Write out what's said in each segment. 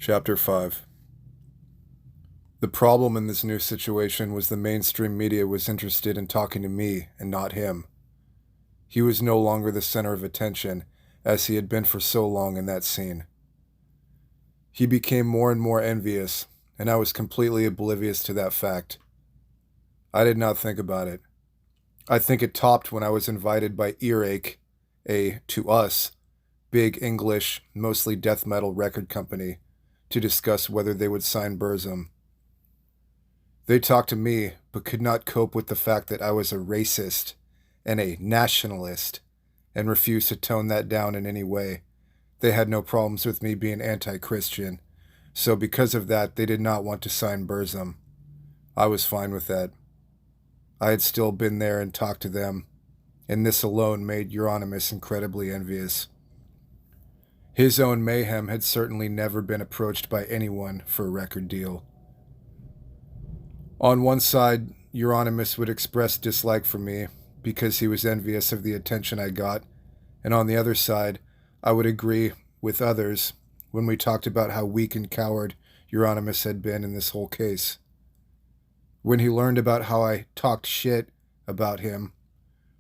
Chapter 5. The problem in this new situation was the mainstream media was interested in talking to me and not him. He was no longer the center of attention, as he had been for so long in that scene. He became more and more envious, and I was completely oblivious to that fact. I did not think about it. I think it topped when I was invited by Earache, to us, big English, mostly death metal record company, to discuss whether they would sign Burzum. They talked to me, but could not cope with the fact that I was a racist and a nationalist, and refused to tone that down in any way. They had no problems with me being anti-Christian, so because of that, they did not want to sign Burzum. I was fine with that. I had still been there and talked to them, and this alone made Euronymous incredibly envious. His own mayhem had certainly never been approached by anyone for a record deal. On one side, Euronymous would express dislike for me because he was envious of the attention I got, and on the other side, I would agree with others when we talked about how weak and coward Euronymous had been in this whole case. When he learned about how I talked shit about him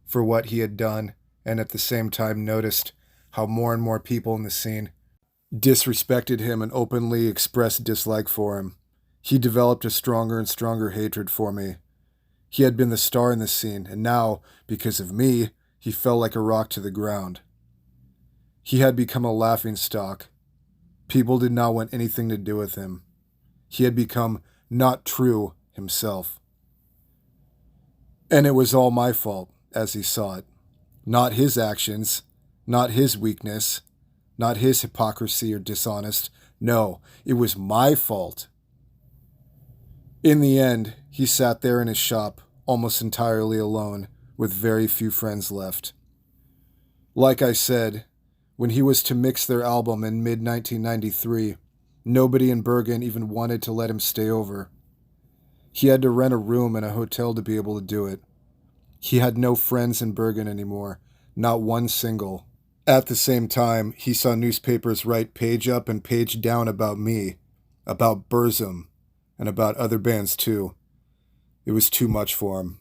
for what he had done, and at the same time noticed how more and more people in the scene disrespected him and openly expressed dislike for him, he developed a stronger and stronger hatred for me. He had been the star in the scene, and now, because of me, he fell like a rock to the ground. He had become a laughingstock. People did not want anything to do with him. He had become not true himself. And it was all my fault, as he saw it. Not his actions, not his weakness, not his hypocrisy or dishonest. No, it was my fault. In the end, he sat there in his shop, almost entirely alone, with very few friends left. Like I said, when he was to mix their album in mid-1993, nobody in Bergen even wanted to let him stay over. He had to rent a room in a hotel to be able to do it. He had no friends in Bergen anymore, not one single. At the same time, he saw newspapers write page up and page down about me, about Burzum, and about other bands too. It was too much for him.